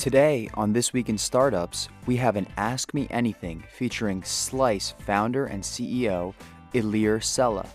Today on This Week in Startups, we have an Ask Me Anything featuring Slice founder and CEO Ilir Sela.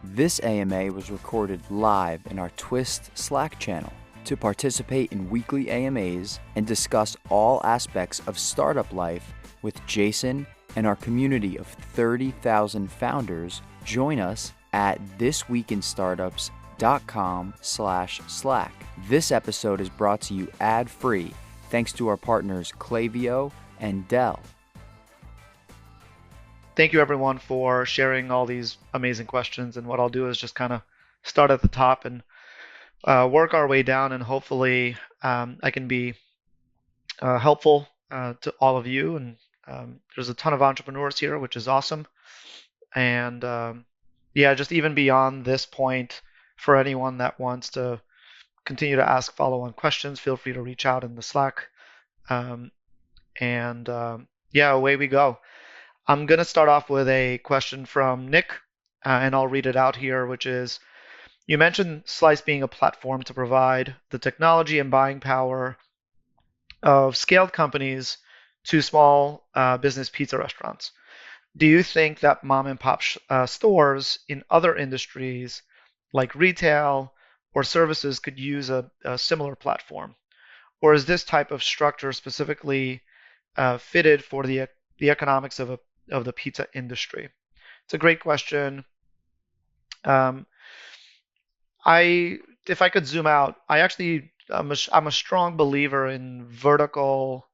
This AMA was recorded live in our Twist Slack channel. To participate in weekly AMAs and discuss all aspects of startup life with Jason and our community of 30,000 founders, join us at thisweekinstartups.com/Slack. This episode is brought to you ad-free thanks to our partners Klaviyo and Dell. Thank you everyone for sharing all these amazing questions. And what I'll do is just kind of start at the top and work our way down, and hopefully I can be helpful to all of you. And there's a ton of entrepreneurs here, which is awesome. And just even beyond this point, for anyone that wants to continue to ask follow-on questions, feel free to reach out in the Slack. Away we go. I'm going to start off with a question from Knyck, and I'll read it out here, which is, you mentioned Slice being a platform to provide the technology and buying power of scaled companies to small business pizza restaurants. Do you think that mom and pop stores in other industries like retail or services could use a similar platform? Or is this type of structure specifically fitted for the economics of the pizza industry? It's a great question. If I could zoom out, I'm a strong believer in vertical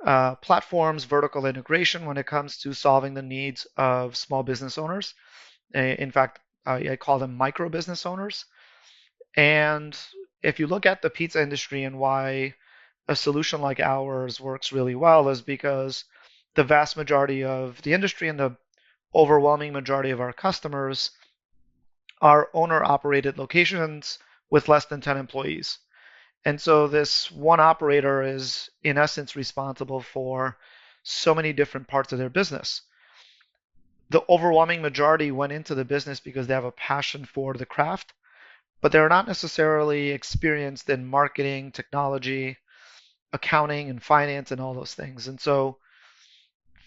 platforms, vertical integration when it comes to solving the needs of small business owners. In fact, I call them micro business owners. And if you look at the pizza industry and why a solution like ours works really well, is because the vast majority of the industry and the overwhelming majority of our customers are owner-operated locations with less than 10 employees. And so this one operator is, in essence, responsible for so many different parts of their business. The overwhelming majority went into the business because they have a passion for the craft, but they're not necessarily experienced in marketing, technology, accounting, and finance, and all those things. And so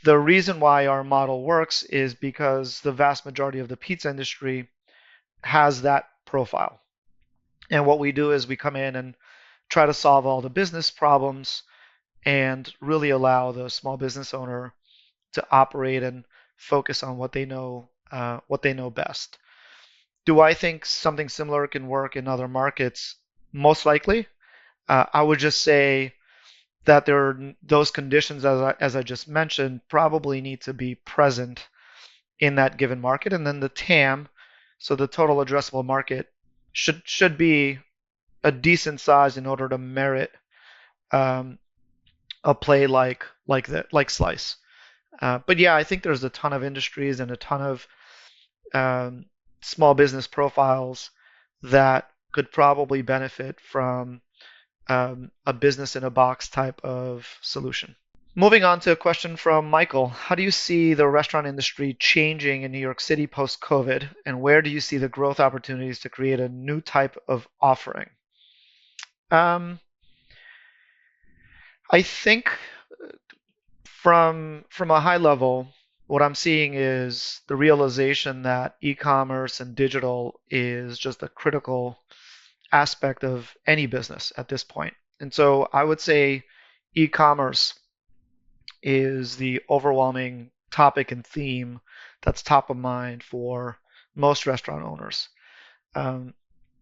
the reason why our model works is because the vast majority of the pizza industry has that profile. And what we do is we come in and try to solve all the business problems and really allow the small business owner to operate and focus on what they know best. Do I think something similar can work in other markets? Most likely. I would just say that those conditions, as I just mentioned, probably need to be present in that given market. And then the TAM, so the total addressable market, should be a decent size in order to merit a play like Slice. But yeah, I think there's a ton of industries and a ton of small business profiles that could probably benefit from a business in a box type of solution. Moving on to a question from Michael. How do you see the restaurant industry changing in New York City post-COVID, and where do you see the growth opportunities to create a new type of offering? I think from a high level, what I'm seeing is the realization that e-commerce and digital is just a critical aspect of any business at this point. And so I would say e-commerce is the overwhelming topic and theme that's top of mind for most restaurant owners. I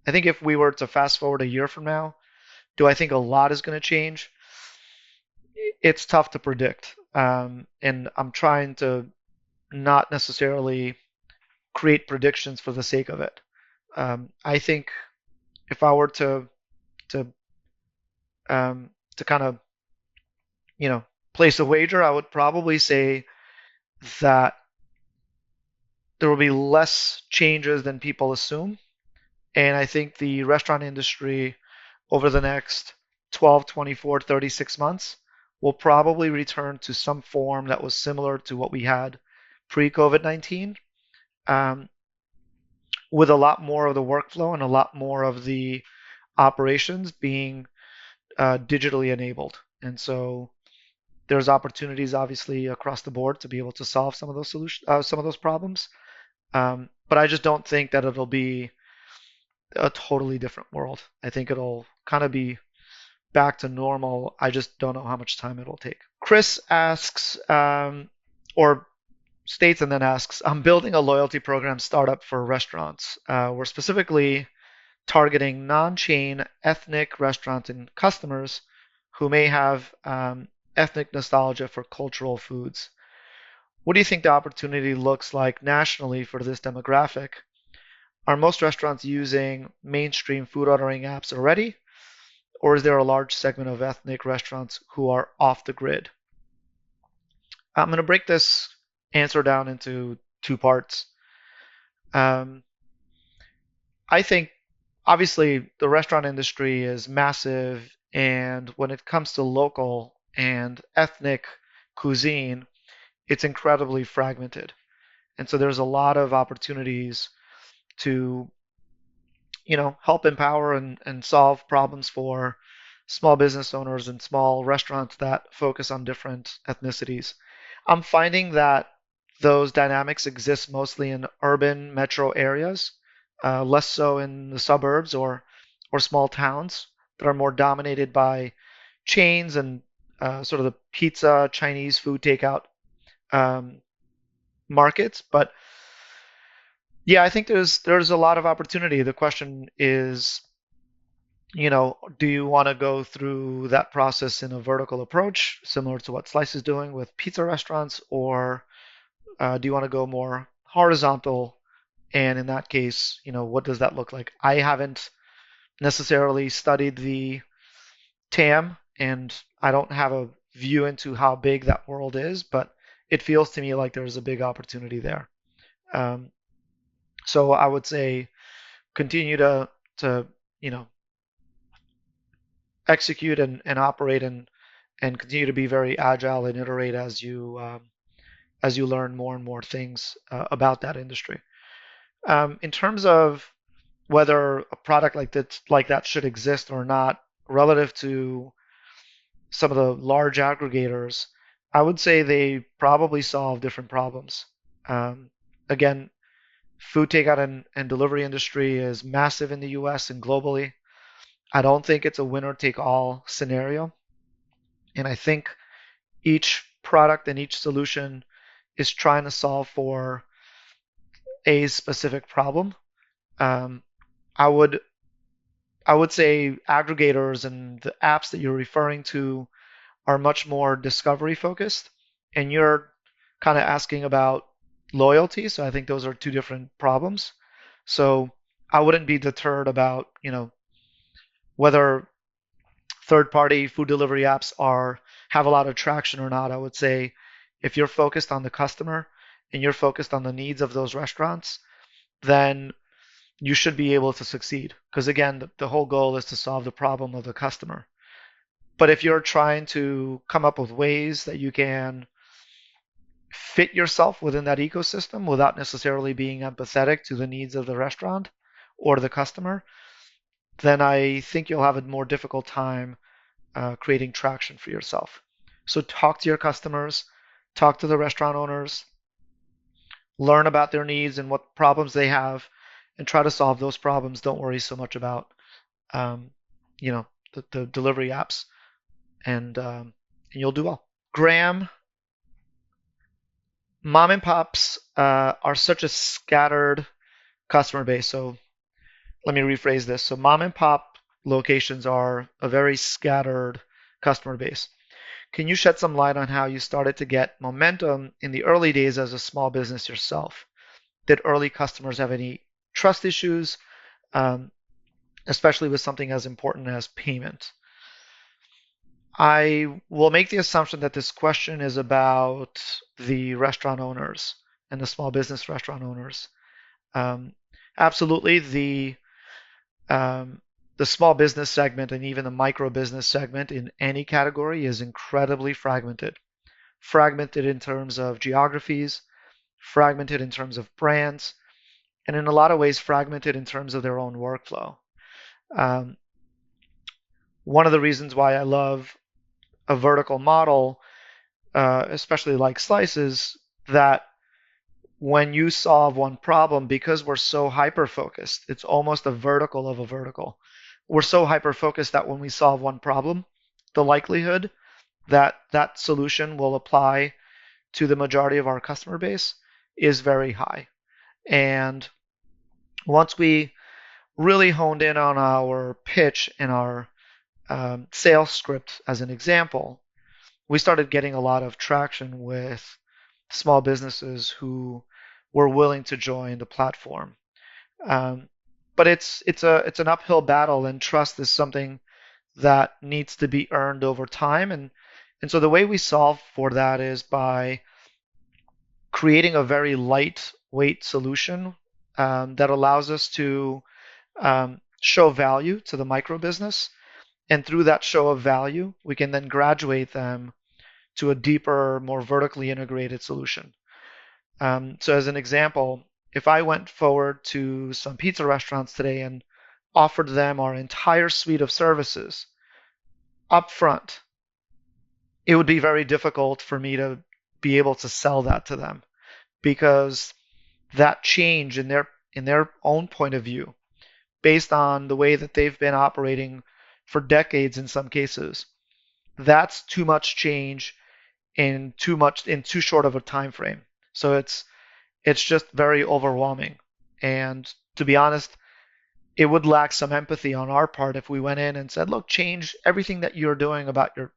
think if we were to fast forward a year from now, do I think a lot is going to change? It's tough to predict. And I'm trying to not necessarily create predictions for the sake of it. I think if I were to kind of place a wager, I would probably say that there will be less changes than people assume, and I think the restaurant industry over the next 12, 24, 36 months will probably return to some form that was similar to what we had pre-COVID-19, with a lot more of the workflow and a lot more of the operations being digitally enabled. And so there's opportunities obviously across the board to be able to solve some of those some of those problems. But I just don't think that it'll be a totally different world. I think it'll kind of be back to normal. I just don't know how much time it'll take. Chris asks, or states and then asks, I'm building a loyalty program startup for restaurants. We're specifically targeting non-chain ethnic restaurants and customers who may have ethnic nostalgia for cultural foods. What do you think the opportunity looks like nationally for this demographic? Are most restaurants using mainstream food ordering apps already, or is there a large segment of ethnic restaurants who are off the grid? I'm going to break this answer down into two parts. Um, I think obviously the restaurant industry is massive, and when it comes to local and ethnic cuisine, it's incredibly fragmented. And so there's a lot of opportunities to, help empower and solve problems for small business owners and small restaurants that focus on different ethnicities. I'm finding that those dynamics exist mostly in urban metro areas, less so in the suburbs or small towns that are more dominated by chains and sort of the pizza, Chinese food takeout um, markets. But yeah, I think there's a lot of opportunity. The question is, do you want to go through that process in a vertical approach, similar to what Slice is doing with pizza restaurants, or do you want to go more horizontal? And in that case, what does that look like? I haven't necessarily studied the TAM, and I don't have a view into how big that world is, but it feels to me like there's a big opportunity there. Um, so I would say continue to you know execute and operate and continue to be very agile and iterate as you learn more and more things about that industry. In terms of whether a product like that should exist or not relative to some of the large aggregators, I would say they probably solve different problems. Um, Again, food takeout and delivery industry is massive in the US and globally. I don't think it's a winner take all scenario. And I think each product and each solution is trying to solve for a specific problem. Um, I would I would say aggregators and the apps that you're referring to are much more discovery focused, and you're kind of asking about loyalty. So I think those are two different problems. So I wouldn't be deterred about, whether third-party food delivery apps are have a lot of traction or not. I would say if you're focused on the customer and you're focused on the needs of those restaurants, then you should be able to succeed. Because again, the whole goal is to solve the problem of the customer. But if you're trying to come up with ways that you can fit yourself within that ecosystem without necessarily being empathetic to the needs of the restaurant or the customer, then I think you'll have a more difficult time creating traction for yourself. So talk to your customers, talk to the restaurant owners, learn about their needs and what problems they have, and try to solve those problems. Don't worry so much about um, the delivery apps, and you'll do well. Graham, mom and pops are such a scattered customer base. So let me rephrase this. So mom and pop locations are a very scattered customer base. Can you shed some light on how you started to get momentum in the early days as a small business yourself? Did early customers have any trust issues, um, especially with something as important as payment? I will make the assumption that this question is about the restaurant owners and the small business restaurant owners. Um, Absolutely, um, the small business segment and even the micro business segment in any category is incredibly fragmented. Fragmented in terms of geographies, fragmented in terms of brands, and in a lot of ways fragmented in terms of their own workflow. Um, One of the reasons why I love a vertical model, especially like slices, that when you solve one problem, because we're so hyper focused, it's almost a vertical of a vertical. We're so hyper focused that when we solve one problem, the likelihood that that solution will apply to the majority of our customer base is very high. And once we really honed in on our pitch and our sales script, as an example, we started getting a lot of traction with small businesses who were willing to join the platform. Um, but it's an uphill battle, and trust is something that needs to be earned over time. And so the way we solve for that is by creating a very lightweight solution that allows us to show value to the micro business. And through that show of value, we can then graduate them to a deeper, more vertically integrated solution. So as an example, if I went forward to some pizza restaurants today and offered them our entire suite of services up front, it would be very difficult for me to be able to sell that to them, because that change in their own point of view, based on the way that they've been operating for decades in some cases, that's too much change in too short of a time frame. So it's just very overwhelming. And to be honest, it would lack some empathy on our part if we went in and said, look, change everything that you're doing about your,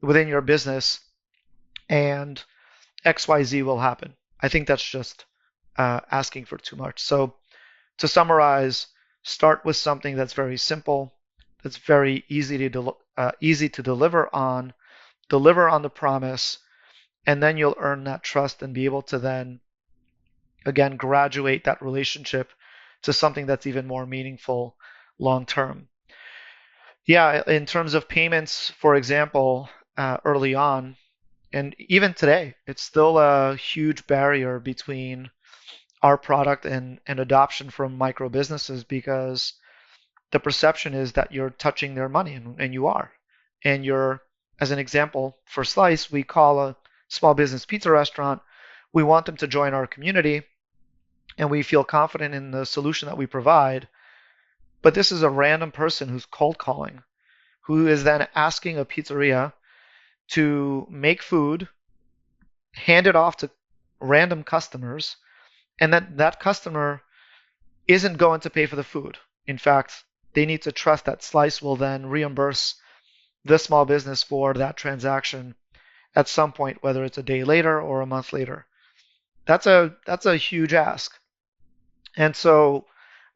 within your business, and XYZ will happen. I think that's just asking for too much. So to summarize, start with something that's very simple, that's very easy to deliver on the promise, and then you'll earn that trust and be able to then again graduate that relationship to something that's even more meaningful long term. Yeah, in terms of payments, for example, early on, and even today, it's still a huge barrier between our product and adoption from micro businesses, because the perception is that you're touching their money, and you are. And you're, as an example, for Slice, we call a small business pizza restaurant. We want them to join our community, and we feel confident in the solution that we provide. But this is a random person who's cold calling, who is then asking a pizzeria to make food, hand it off to random customers, and that customer isn't going to pay for the food. In fact, they need to trust that Slice will then reimburse the small business for that transaction at some point, whether it's a day later or a month later. That's a huge ask. And so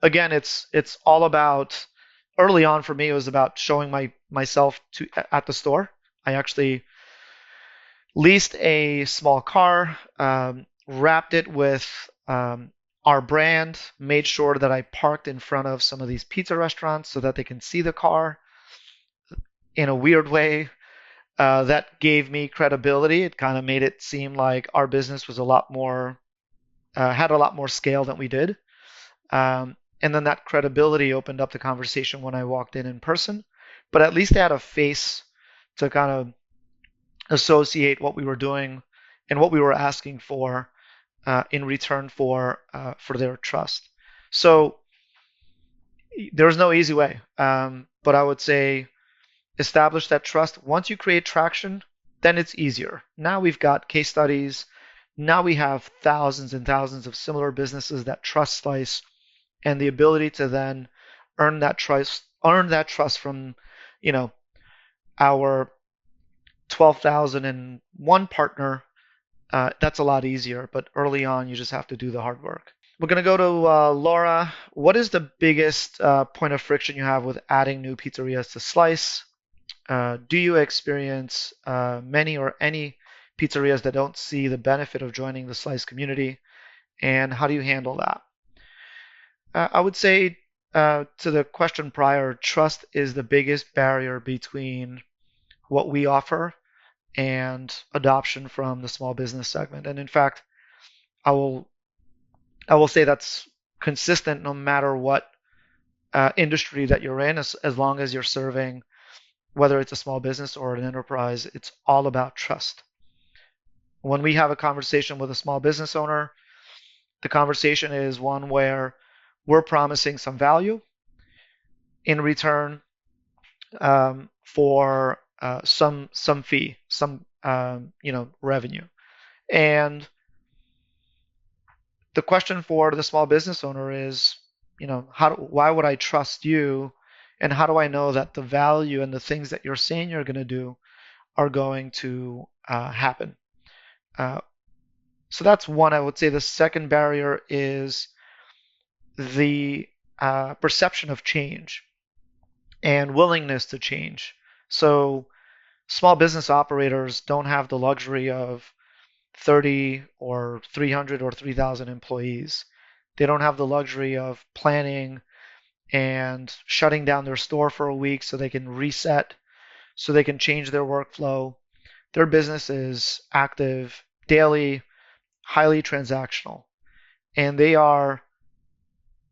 again, it's all about, early on for me, it was about showing myself to at the store. I actually leased a small car, wrapped it with our brand, made sure that I parked in front of some of these pizza restaurants so that they can see the car in a weird way. That gave me credibility. It kind of made it seem like our business was a lot more, had a lot more scale than we did. And then that credibility opened up the conversation when I walked in person. But at least they had a face to kind of associate what we were doing and what we were asking for in return for their trust. So there's no easy way, but I would say establish that trust. Once you create traction, then it's easier. Now we've got case studies. Now we have thousands and thousands of similar businesses that trust Slice, and the ability to then earn that trust from, our 12,001 partner. That's a lot easier, but early on, you just have to do the hard work. We're going to go to Laura. What is the biggest point of friction you have with adding new pizzerias to Slice? Do you experience many or any pizzerias that don't see the benefit of joining the Slice community? And how do you handle that? I would say, to the question prior, trust is the biggest barrier between what we offer and adoption from the small business segment. And in fact, I will say that's consistent no matter what industry that you're in, as long as you're serving whether it's a small business or an enterprise, it's all about trust. When we have a conversation with a small business owner, the conversation is one where we're promising some value in return for some fee, some revenue. And the question for the small business owner is, why would I trust you, and how do I know that the value and the things that you're saying you're going to do are going to happen? So that's one. I would say the second barrier is the perception of change and willingness to change. So small business operators don't have the luxury of 30 or 300 or 3,000 employees. They don't have the luxury of planning and shutting down their store for a week so they can reset, so they can change their workflow. Their business is active, daily, highly transactional, and they are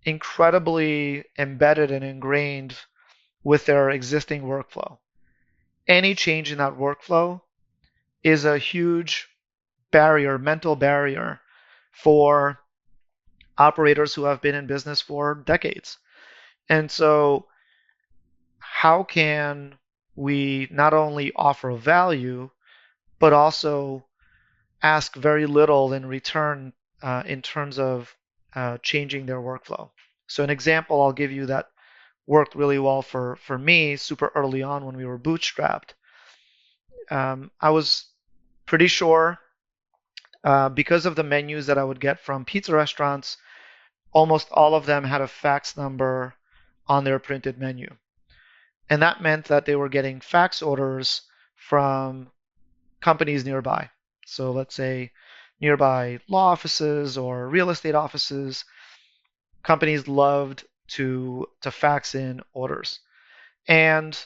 incredibly embedded and ingrained with their existing workflow. Any change in that workflow is a huge barrier, mental barrier for operators who have been in business for decades. And so, how can we not only offer value, but also ask very little in return in terms of changing their workflow? So, an example I'll give you that worked really well for me super early on when we were bootstrapped. I was pretty sure because of the menus that I would get from pizza restaurants, almost all of them had a fax number on their printed menu. And that meant that they were getting fax orders from companies nearby. So let's say nearby law offices or real estate offices, companies loved to fax in orders. And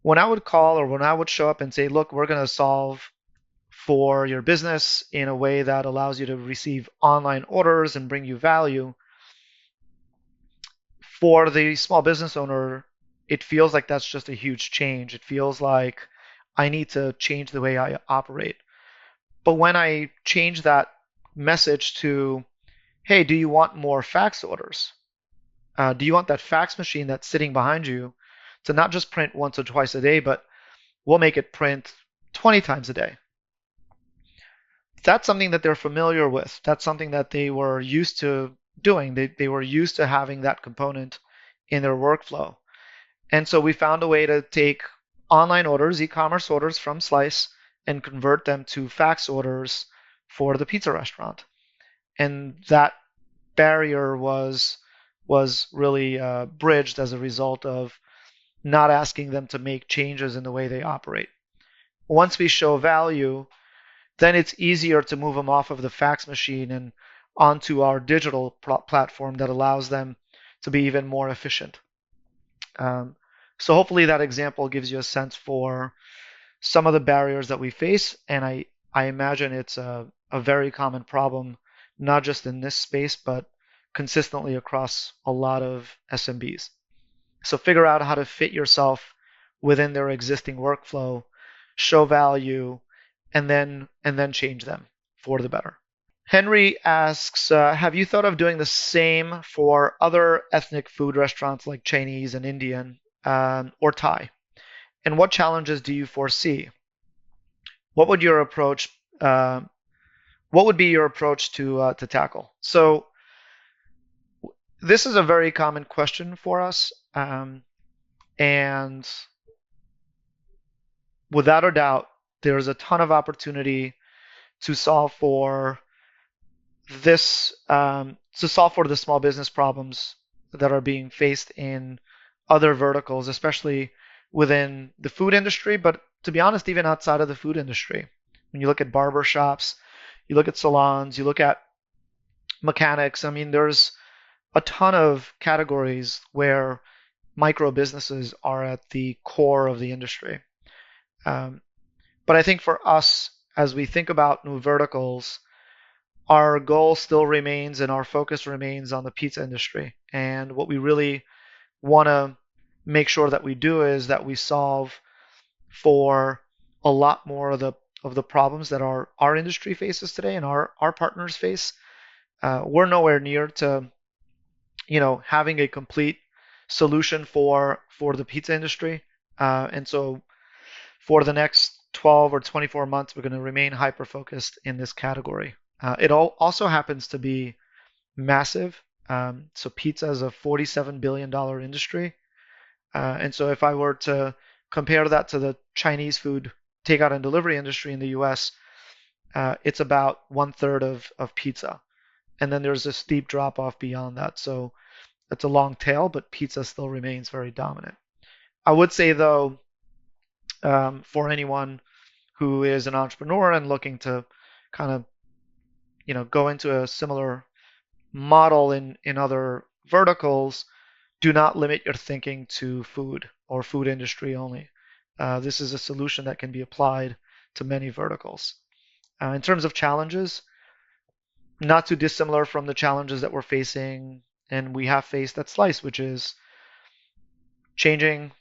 when I would call or when I would show up and say, look, we're going to solve for your business in a way that allows you to receive online orders and bring you value, for the small business owner, it feels like that's just a huge change. It feels like I need to change the way I operate. But when I change that message to, hey, do you want more fax orders? Do you want that fax machine that's sitting behind you to not just print once or twice a day, but we'll make it print 20 times a day? That's something that they're familiar with. That's something that they were used to doing. They were used to having that component in their workflow. And so we found a way to take online orders, e-commerce orders from Slice, and convert them to fax orders for the pizza restaurant. And that barrier was really bridged as a result of not asking them to make changes in the way they operate. Once we show value, then it's easier to move them off of the fax machine and onto our digital platform that allows them to be even more efficient. So hopefully that example gives you a sense for some of the barriers that we face, and I imagine it's a very common problem, not just in this space, but consistently across a lot of SMBs. So figure out how to fit yourself within their existing workflow, show value, and then change them for the better. Henry asks, have you thought of doing the same for other ethnic food restaurants like Chinese and Indian or Thai? And what challenges do you foresee? What would your approach? What would be your approach to tackle? So this is a very common question for us, and without a doubt, there's a ton of opportunity to solve for the small business problems that are being faced in other verticals, especially within the food industry, but to be honest, even outside of the food industry. When you look at barber shops, you look at salons, you look at mechanics, I mean, there's a ton of categories where micro businesses are at the core of the industry. But I think for us, as we think about new verticals, our goal still remains and our focus remains on the pizza industry. And what we really want to make sure that we do is that we solve for a lot more of the problems that our industry faces today and our partners face. We're nowhere near to having a complete solution for the pizza industry, and so for the next 12 or 24 months, we're going to remain hyper focused in this category. It also happens to be massive. So pizza is a $47 billion industry. And so if I were to compare that to the Chinese food takeout and delivery industry in the US, it's about one third of pizza. And then there's a steep drop off beyond that. So it's a long tail, but pizza still remains very dominant. I would say, though, for anyone who is an entrepreneur and looking to kind of go into a similar model in other verticals, do not limit your thinking to food or food industry only. This is a solution that can be applied to many verticals. In terms of challenges, not too dissimilar from the challenges that we're facing and we have faced at Slice, which is changing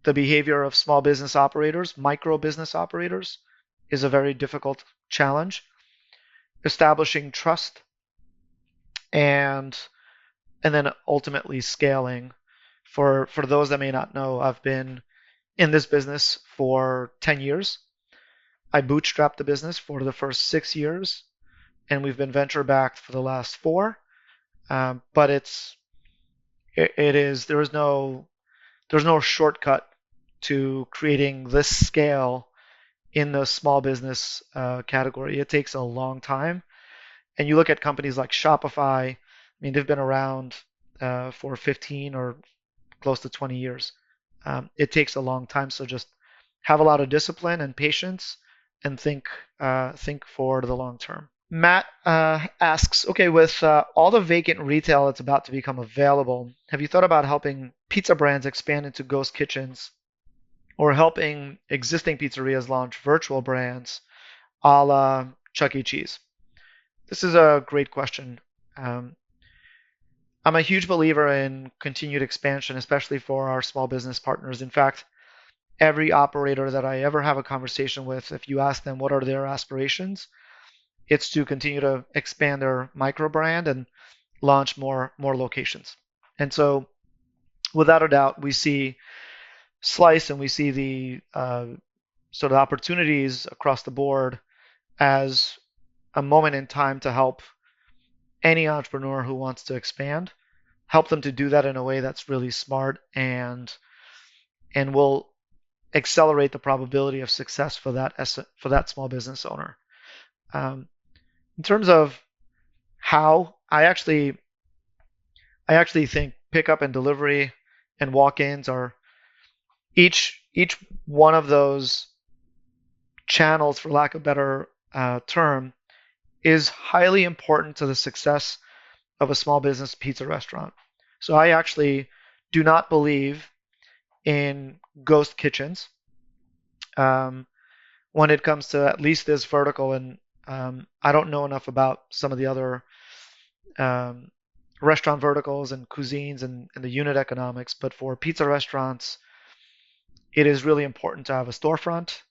the behavior of small business operators, micro business operators, is a very difficult challenge. Establishing trust and then ultimately scaling. For those that may not know, I've been in this business for 10 years. I bootstrapped the business for the first 6 years, and we've been venture backed for the last 4. But there's no shortcut to creating this scale in the small business category. It takes a long time. And you look at companies like Shopify, I mean, they've been around for 15 or close to 20 years. It takes a long time. So just have a lot of discipline and patience and think for the long term. Matt asks, okay, with all the vacant retail that's about to become available, have you thought about helping pizza brands expand into ghost kitchens or helping existing pizzerias launch virtual brands a la Chuck E. Cheese? This is a great question. I'm a huge believer in continued expansion, especially for our small business partners. In fact, every operator that I ever have a conversation with, if you ask them what are their aspirations, it's to continue to expand their micro brand and launch more locations. And so, without a doubt, we see Slice and we see the sort of opportunities across the board as a moment in time to help any entrepreneur who wants to expand, help them to do that in a way that's really smart and will accelerate the probability of success for that small business owner. In terms of how, I actually think pickup and delivery and walk-ins are each one of those channels, for lack of a better term, is highly important to the success of a small business pizza restaurant. So I actually do not believe in ghost kitchens when it comes to at least this vertical. And I don't know enough about some of the other restaurant verticals and cuisines and the unit economics, but for pizza restaurants, it is really important to have a storefront.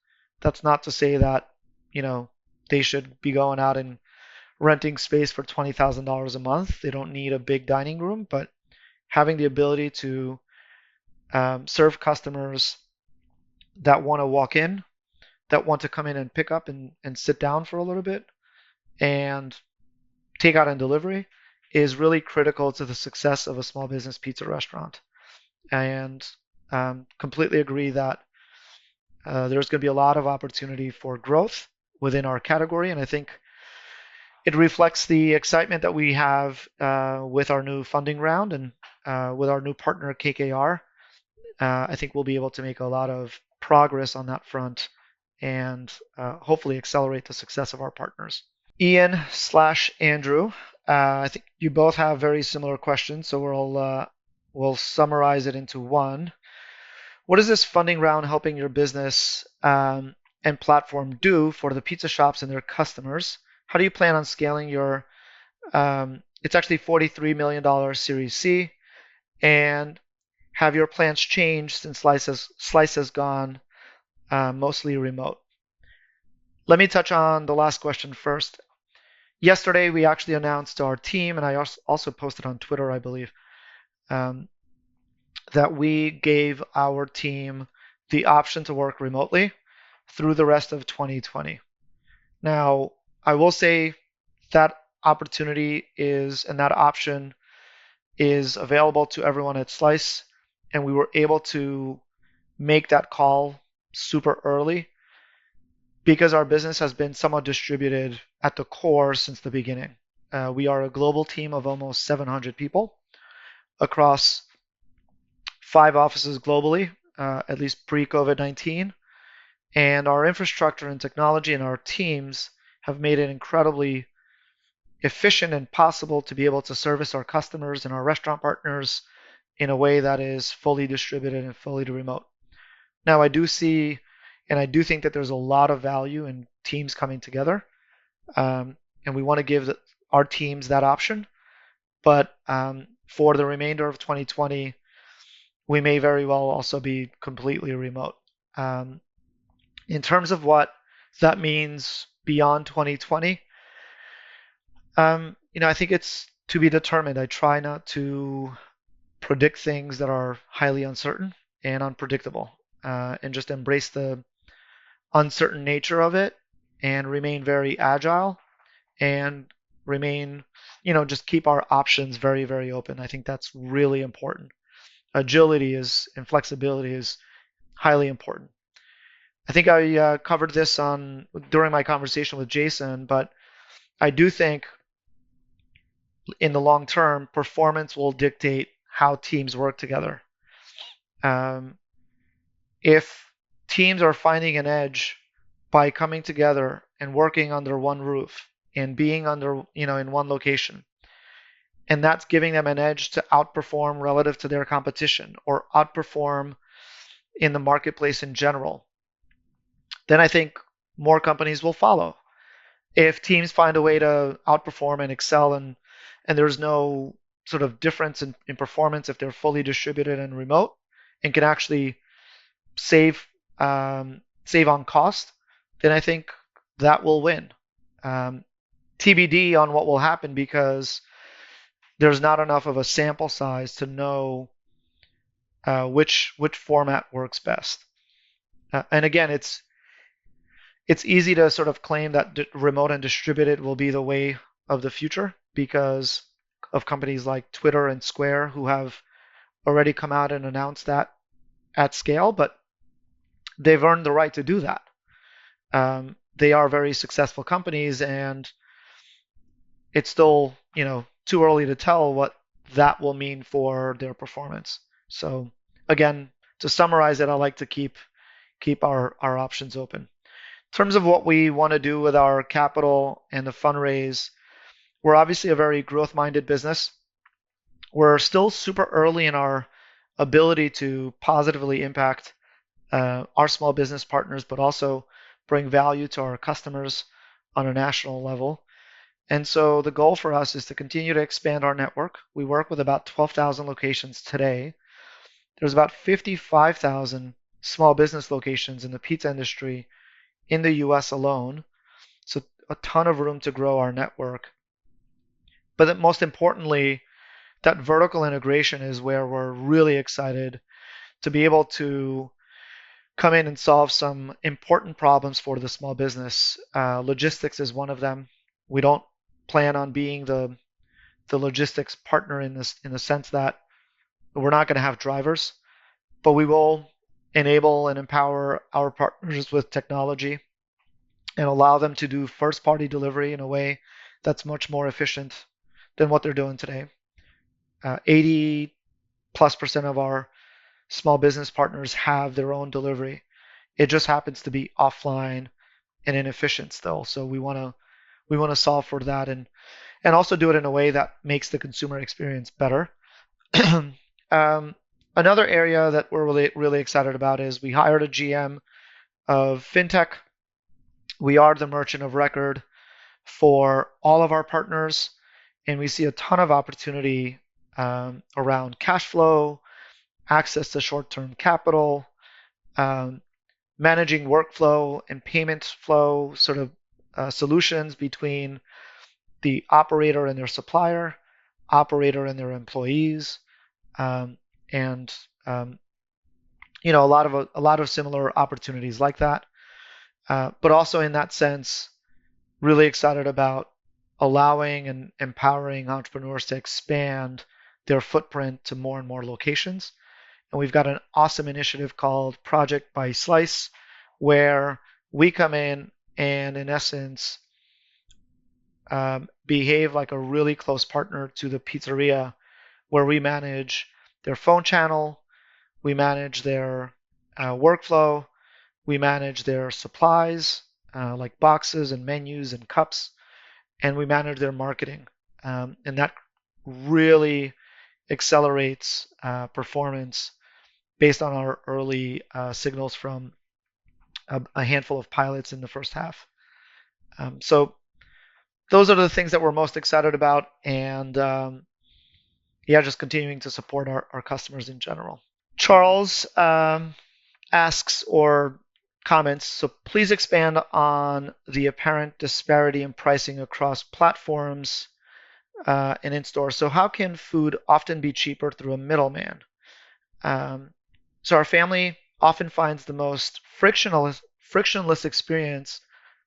That's not to say that they should be going out and renting space for $20,000 a month. They don't need a big dining room, but having the ability to serve customers that want to walk in, that want to come in and pick up and sit down for a little bit, and take out and delivery is really critical to the success of a small business pizza restaurant. And completely agree that there's going to be a lot of opportunity for growth within our category. And I think it reflects the excitement that we have with our new funding round and with our new partner, KKR. I think we'll be able to make a lot of progress on that front and hopefully accelerate the success of our partners. Ian/Andrew, I think you both have very similar questions, so we'll summarize it into one. What is this funding round helping your business and platform do for the pizza shops and their customers? How do you plan on scaling your, it's actually $43 million Series C, and Have your plans changed since Slice has gone mostly remote? Let me touch on the last question first. Yesterday, we actually announced our team, and I also posted on Twitter, I believe, um, that we gave our team the option to work remotely through the rest of 2020. Now, I will say that opportunity is, and that option is available to everyone at Slice, and we were able to make that call super early because our business has been somewhat distributed at the core since the beginning. We are a global team of almost 700 people across 5 offices globally, at least pre-COVID-19. And our infrastructure and technology and our teams have made it incredibly efficient and possible to be able to service our customers and our restaurant partners in a way that is fully distributed and fully remote. Now, I do see and I do think that there's a lot of value in teams coming together, and we want to give our teams that option. But for the remainder of 2020, we may very well also be completely remote. Um, in terms of what that means beyond 2020, I think it's to be determined. I try not to predict things that are highly uncertain and unpredictable, and just embrace the uncertain nature of it and remain very agile and remain, just keep our options very, very open. I think that's really important. Agility is and flexibility is highly important. I think I covered this during my conversation with Jason, but I do think in the long term, performance will dictate how teams work together. Um, if teams are finding an edge by coming together and working under one roof and being in one location, and that's giving them an edge to outperform relative to their competition or outperform in the marketplace in general, then I think more companies will follow. If teams find a way to outperform and excel and there's no sort of difference in performance if they're fully distributed and remote and can actually save save on cost, then I think that will win. TBD on what will happen because there's not enough of a sample size to know which format works best. And again, it's easy to sort of claim that remote and distributed will be the way of the future because of companies like Twitter and Square who have already come out and announced that at scale, but they've earned the right to do that. They are very successful companies, and it's still, too early to tell what that will mean for their performance. So again, to summarize it, I like to keep our options open. In terms of what we want to do with our capital and the fundraise, we're obviously a very growth-minded business. We're still super early in our ability to positively impact our small business partners, but also bring value to our customers on a national level. And so the goal for us is to continue to expand our network. We work with about 12,000 locations today. There's about 55,000 small business locations in the pizza industry in the US alone. So a ton of room to grow our network. But most importantly, that vertical integration is where we're really excited to be able to come in and solve some important problems for the small business. Logistics is one of them. We don't plan on being the logistics partner in the sense that we're not going to have drivers, but we will enable and empower our partners with technology and allow them to do first party delivery in a way that's much more efficient than what they're doing today. 80+% of our small business partners have their own delivery. It just happens to be offline and inefficient still. So we want to solve for that and also do it in a way that makes the consumer experience better. Another area that we're really, really excited about is we hired a GM of FinTech. We are the merchant of record for all of our partners, and we see a ton of opportunity around cash flow access to short-term capital, um, managing workflow and payment flow sort of solutions between the operator and their supplier, operator and their employees, um, and a lot of similar opportunities like that. But also in that sense, really excited about allowing and empowering entrepreneurs to expand their footprint to more and more locations. And we've got an awesome initiative called Project by Slice, where we come in essence, behave like a really close partner to the pizzeria, where we manage their phone channel, we manage their workflow, we manage their supplies like boxes and menus and cups, and we manage their marketing. And that really accelerates performance based on our early signals from a handful of pilots in the first half. So those are the things that we're most excited about, and yeah, just continuing to support our customers in general. Charles asks or comments, so please expand on the apparent disparity in pricing across platforms and in store. So how can food often be cheaper through a middleman? So our family often finds the most frictionless experience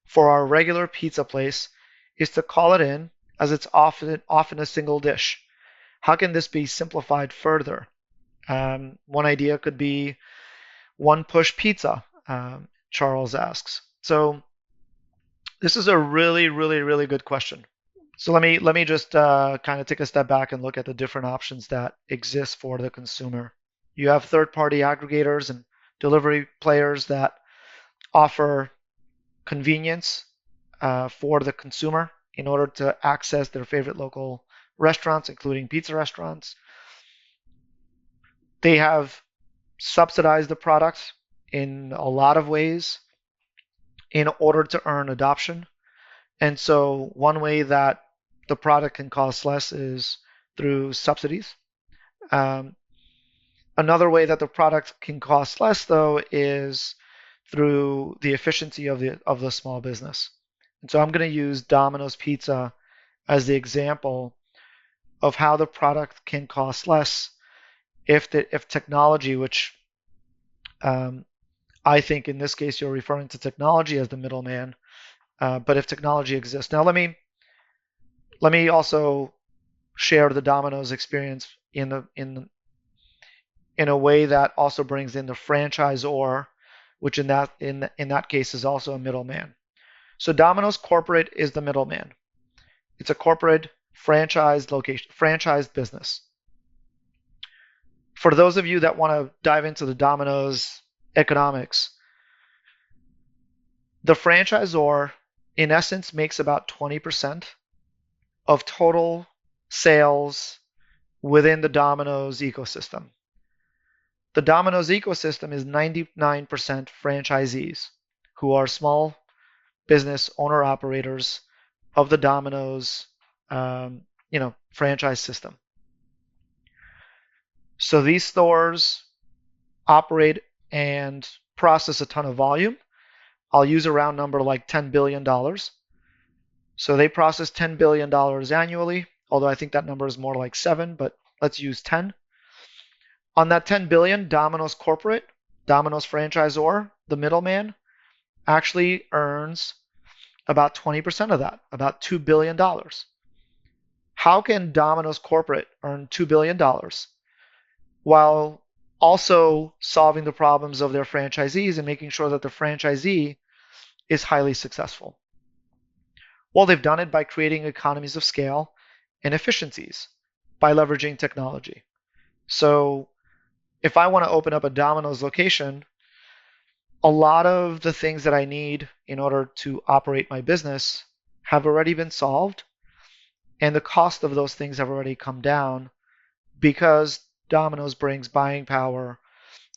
for our regular pizza place is to call it in, as it's often a single dish. How can this be simplified further? One idea could be one push pizza, Charles asks. So this is a really, really, really good question. So let me just kind of take a step back and look at the different options that exist for the consumer. You have third-party aggregators and delivery players that offer convenience for the consumer in order to access their favorite local restaurants, including pizza restaurants. They have subsidized the product in a lot of ways in order to earn adoption. And so one way that the product can cost less is through subsidies. Um, Another way that the product can cost less, though, is through the efficiency of the small business. And so I'm going to use Domino's Pizza as the example of how the product can cost less if technology, which I think in this case you're referring to technology as the middleman, but if technology exists. Now let me also share the Domino's experience in a way that also brings in the franchisor, which in that case is also a middleman. So Domino's corporate is the middleman. It's a corporate franchised business. For those of you that want to dive into the Domino's economics, the franchisor in essence makes about 20% of total sales within the Domino's ecosystem. The Domino's ecosystem is 99% franchisees who are small business owner operators of the Domino's franchise system. So these stores operate and process a ton of volume. I'll use a round number like $10 billion. So they process $10 billion annually, although I think that number is more like 7, but let's use 10. On that 10 billion, Domino's corporate, Domino's franchisor, the middleman, actually earns about 20% of that, about $2 billion. How can Domino's corporate earn $2 billion while also solving the problems of their franchisees and making sure that the franchisee is highly successful? Well, they've done it by creating economies of scale and efficiencies by leveraging technology. So if I want to open up a Domino's location, a lot of the things that I need in order to operate my business have already been solved, and the cost of those things have already come down because Domino's brings buying power,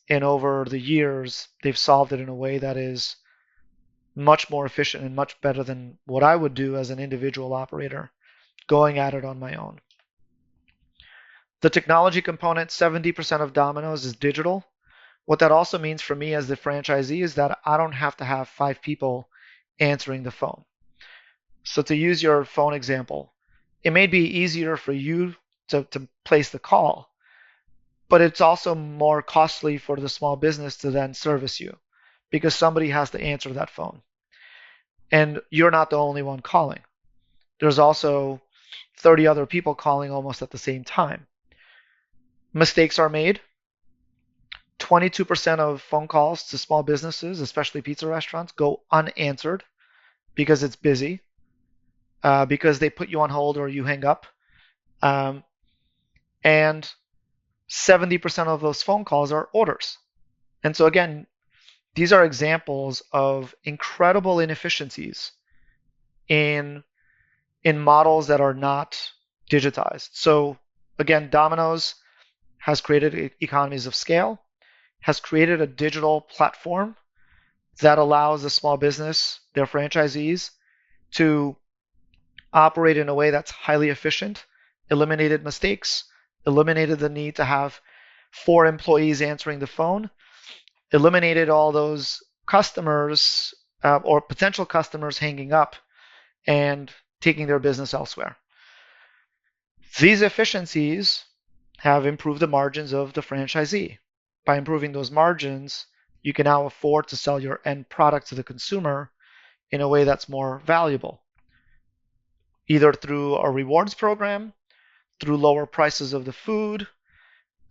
and over the years, they've solved it in a way that is much more efficient and much better than what I would do as an individual operator going at it on my own. The technology component, 70% of Domino's is digital. What that also means for me as the franchisee is that I don't have to have 5 people answering the phone. So to use your phone example, it may be easier for you to place the call, but it's also more costly for the small business to then service you because somebody has to answer that phone. And you're not the only one calling. There's also 30 other people calling almost at the same time. Mistakes are made. 22% of phone calls to small businesses, especially pizza restaurants, go unanswered because it's busy, because they put you on hold or you hang up. Um, and 70% of those phone calls are orders. And so, again, these are examples of incredible inefficiencies in models that are not digitized. So, again, Domino's has created economies of scale, has created a digital platform that allows the small business, their franchisees, to operate in a way that's highly efficient, eliminated mistakes, eliminated the need to have 4 employees answering the phone, eliminated all those customers or potential customers hanging up and taking their business elsewhere. These efficiencies have improved the margins of the franchisee. By improving those margins, you can now afford to sell your end product to the consumer in a way that's more valuable, either through a rewards program, through lower prices of the food,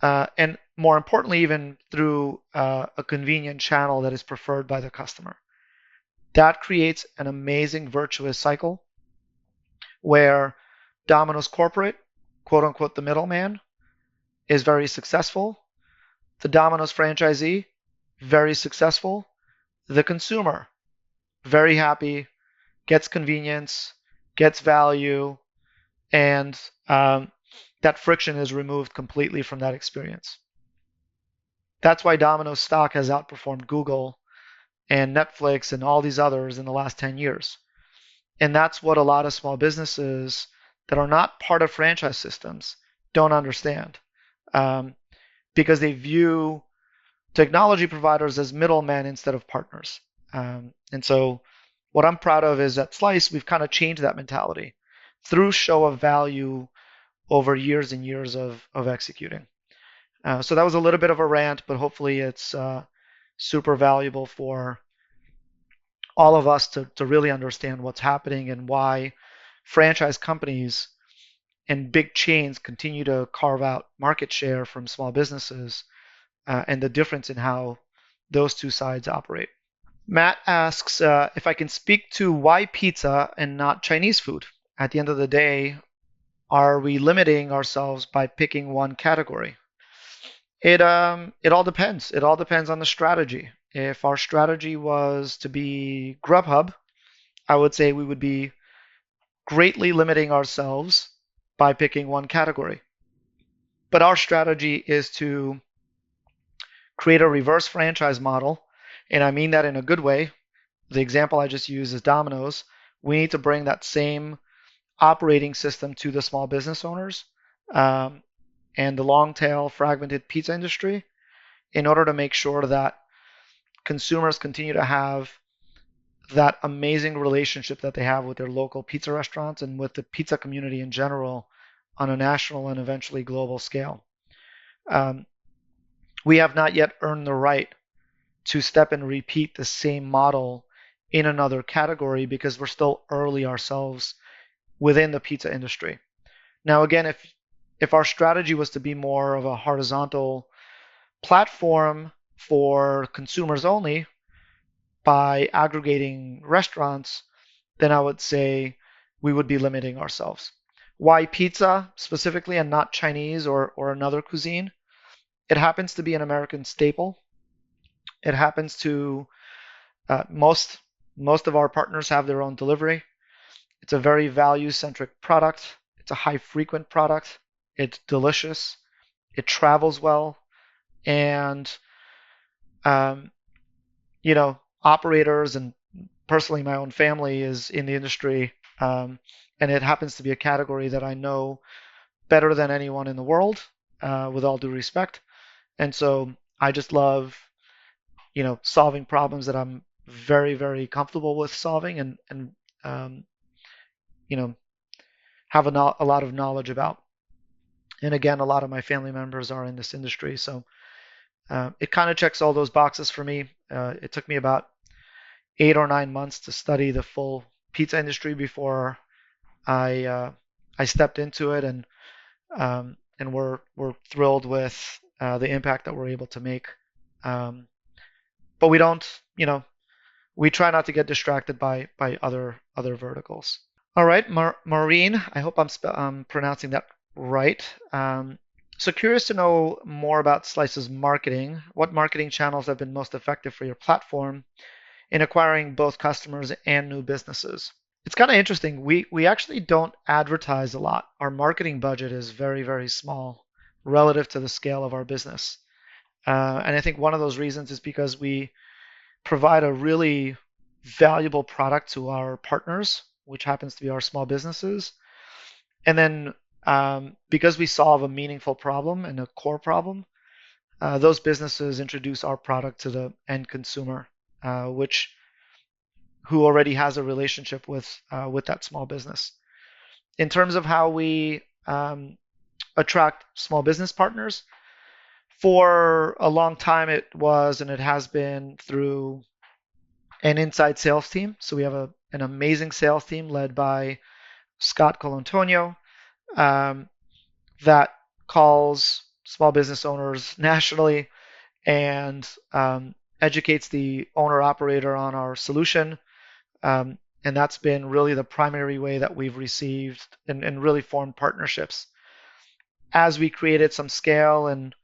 and more importantly, even through a convenient channel that is preferred by the customer. That creates an amazing virtuous cycle where Domino's corporate, quote unquote, the middleman, is very successful. The Domino's franchisee, very successful. The consumer, very happy, gets convenience, gets value, and that friction is removed completely from that experience. That's why Domino's stock has outperformed Google and Netflix and all these others in the last 10 years. And that's what a lot of small businesses that are not part of franchise systems don't understand, because they view technology providers as middlemen instead of partners. And so what I'm proud of is at Slice, we've kind of changed that mentality through show of value over years and years of executing. So that was a little bit of a rant, but hopefully it's super valuable for all of us to really understand what's happening and why franchise companies and big chains continue to carve out market share from small businesses, and the difference in how those two sides operate. Matt asks if I can speak to why pizza and not Chinese food. At the end of the day, are we limiting ourselves by picking one category? It all depends. It all depends on the strategy. If our strategy was to be Grubhub, I would say we would be greatly limiting ourselves by picking one category. But our strategy is to create a reverse franchise model, and I mean that in a good way. The example I just used is Domino's. We need to bring that same operating system to the small business owners and the long tail fragmented pizza industry in order to make sure that consumers continue to have that amazing relationship that they have with their local pizza restaurants and with the pizza community in general on a national and eventually global scale. We have not yet earned the right to step and repeat the same model in another category because we're still early ourselves within the pizza industry. Now, again, if our strategy was to be more of a horizontal platform for consumers only by aggregating restaurants, then I would say we would be limiting ourselves. Why pizza specifically and not Chinese or another cuisine? It happens to be an American staple. It happens to most of our partners have their own delivery. It's a very value-centric product. It's a high-frequent product. It's delicious. It travels well, and operators and personally my own family is in the industry, and it happens to be a category that I know better than anyone in the world. with all due respect. And so I just love, solving problems that I'm very, very comfortable with solving and um, you know, have a lot of knowledge about. And again, a lot of my family members are in this industry, so it kind of checks all those boxes for me. It took me about 8 or 9 months to study the full pizza industry before I stepped into it, and we're thrilled with the impact that we're able to make. Um, but we don't, we try not to get distracted by other verticals. All right, Maureen, I hope I'm pronouncing that right. So curious to know more about Slice's marketing. What marketing channels have been most effective for your platform in acquiring both customers and new businesses? It's kind of interesting. We actually don't advertise a lot. Our marketing budget is very, very small relative to the scale of our business. And I think one of those reasons is because we provide a really valuable product to our partners, which happens to be our small businesses. And then because we solve a meaningful problem and a core problem, those businesses introduce our product to the end consumer, which who already has a relationship with that small business. In terms of how we attract small business partners, for a long time it was and it has been through an inside sales team. So we have an amazing sales team led by Scott Colantonio that calls small business owners nationally and educates the owner operator on our solution. And that's been really the primary way that we've received and really formed partnerships. As we created some scale and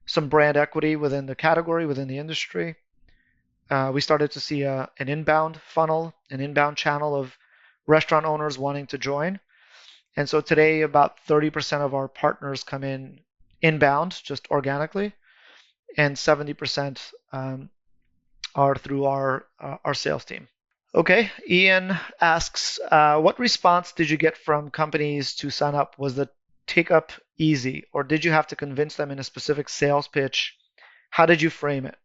some brand equity within the category, within the industry, we started to see an inbound funnel, an inbound channel of restaurant owners wanting to join. And so today, about 30% of our partners come in inbound, just organically, and 70% are through our sales team. Okay, Ian asks, what response did you get from companies to sign up? Was the take up easy, or did you have to convince them in a specific sales pitch? How did you frame it?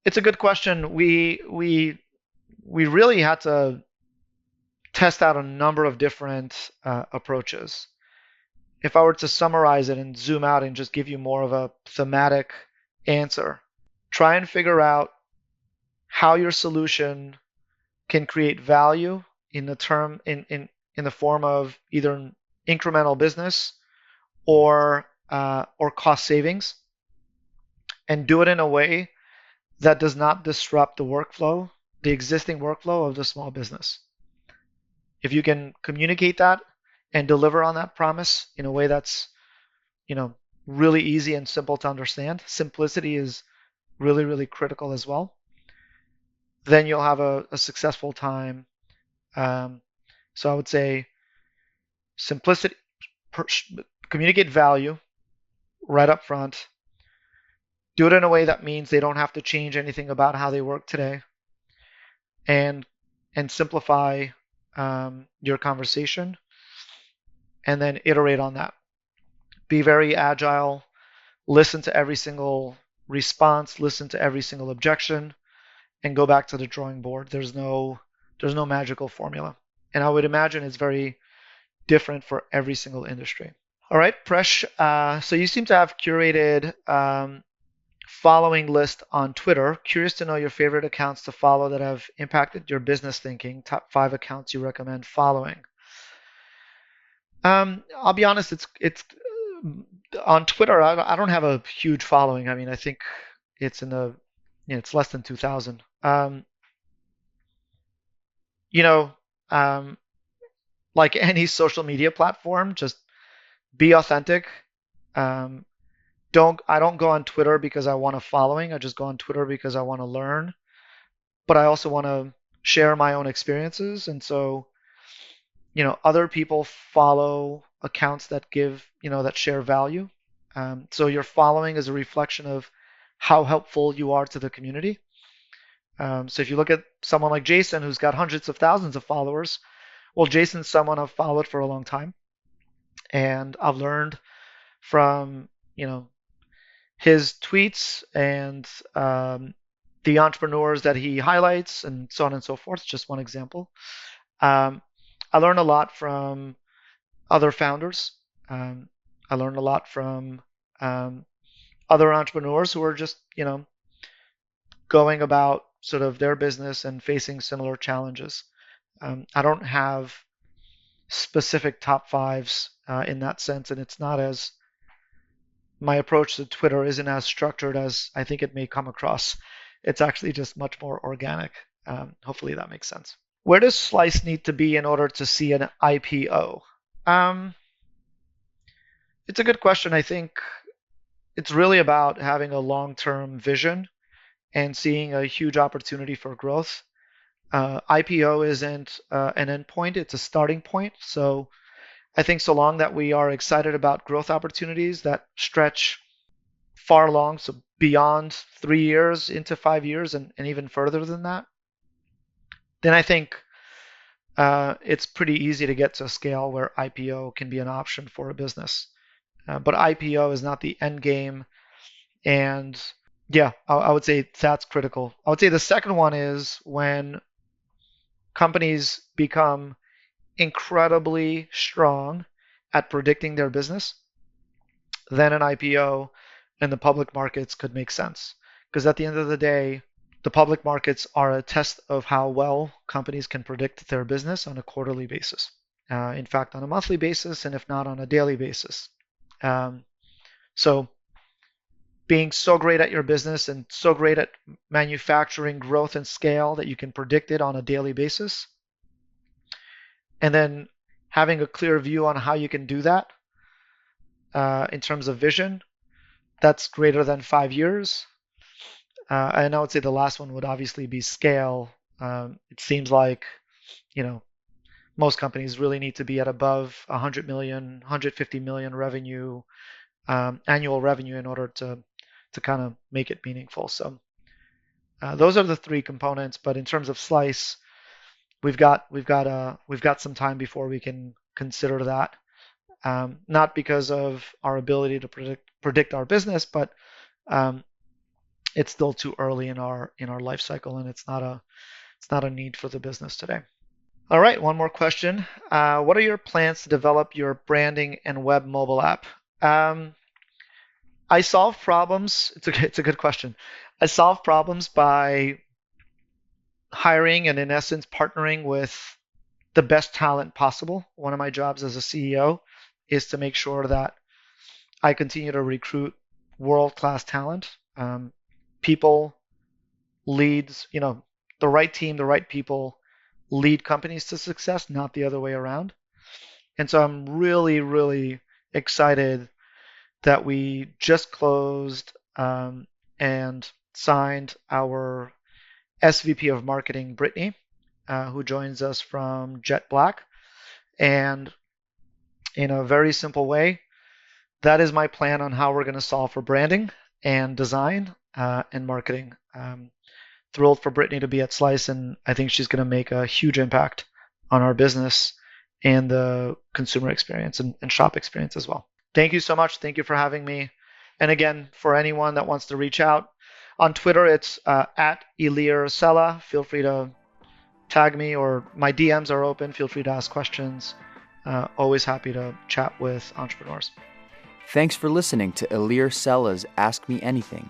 It's a good question. We really had to test out a number of different approaches. If I were to summarize it and zoom out and just give you more of a thematic answer, try and figure out how your solution can create value in the form of either incremental business or cost savings, and do it in a way that does not disrupt the existing workflow of the small business. If you can communicate that and deliver on that promise in a way that's, really easy and simple to understand, simplicity is really, really critical as well, then you'll have a successful time. So I would say simplicity, communicate value right up front. Do it in a way that means they don't have to change anything about how they work today, and simplify your conversation, and then iterate on that. Be very agile. Listen to every single response. Listen to every single objection, and go back to the drawing board. There's no magical formula, and I would imagine it's very different for every single industry. All right, Presh. So you seem to have curated following list on Twitter. Curious to know your favorite accounts to follow that have impacted your business thinking. Top 5 accounts you recommend following. I'll be honest. It's on Twitter. I don't have a huge following. I mean, I think it's it's less than 2,000. Like any social media platform, just be authentic. I don't go on Twitter because I want a following. I just go on Twitter because I want to learn, but I also want to share my own experiences. And so, other people follow accounts that that share value. So your following is a reflection of how helpful you are to the community. So if you look at someone like Jason, who's got hundreds of thousands of followers, well, Jason's someone I've followed for a long time, and I've learned from, his tweets and the entrepreneurs that he highlights and so on and so forth. Just one example. I learn a lot from other founders. I learn a lot from other entrepreneurs who are just, going about sort of their business and facing similar challenges. I don't have specific top fives in that sense, and it's not as my approach to Twitter isn't as structured as I think it may come across. It's actually just much more organic. Hopefully that makes sense. Where does Slice need to be in order to see an IPO? It's a good question. I think it's really about having a long-term vision and seeing a huge opportunity for growth. IPO isn't an endpoint, it's a starting point. So I think so long that we are excited about growth opportunities that stretch far along, so beyond 3 years into 5 years and even further than that, then I think it's pretty easy to get to a scale where IPO can be an option for a business. But IPO is not the end game. And yeah, I would say that's critical. I would say the second one is when companies become incredibly strong at predicting their business, then an IPO in the public markets could make sense. Because at the end of the day, the public markets are a test of how well companies can predict their business on a quarterly basis. In fact, on a monthly basis, and if not on a daily basis. So being so great at your business and so great at manufacturing growth and scale that you can predict it on a daily basis, and then having a clear view on how you can do that in terms of vision, that's greater than 5 years. And I would say the last one would obviously be scale. It seems like, most companies really need to be at above 100 million, 150 million revenue, annual revenue in order to kind of make it meaningful. So those are the three components. But in terms of Slice, we've got some time before we can consider that. Not because of our ability to predict our business, but it's still too early in our life cycle, and it's not a need for the business today. All right, one more question. What are your plans to develop your branding and web mobile app? I solve problems. It's a good question. I solve problems by hiring and in essence partnering with the best talent possible. One of my jobs as a CEO is to make sure that I continue to recruit world-class talent. People, leads, the right team, the right people lead companies to success, not the other way around. And so I'm really, really excited that we just closed and signed our SVP of Marketing, Brittany, who joins us from Jet Black. And in a very simple way, that is my plan on how we're going to solve for branding and design and marketing. Thrilled for Brittany to be at Slice, and I think she's going to make a huge impact on our business and the consumer experience and shop experience as well. Thank you so much. Thank you for having me. And again, for anyone that wants to reach out, on Twitter, it's at Ilir Sela. Feel free to tag me, or my DMs are open. Feel free to ask questions. Always happy to chat with entrepreneurs. Thanks for listening to Ilir Sela's Ask Me Anything.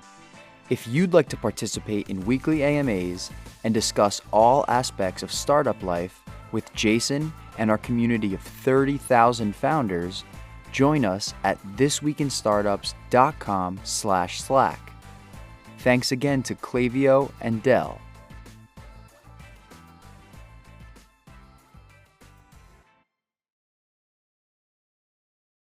If you'd like to participate in weekly AMAs and discuss all aspects of startup life with Jason and our community of 30,000 founders, join us at thisweekinstartups.com/Slack. Thanks again to Klaviyo and Dell.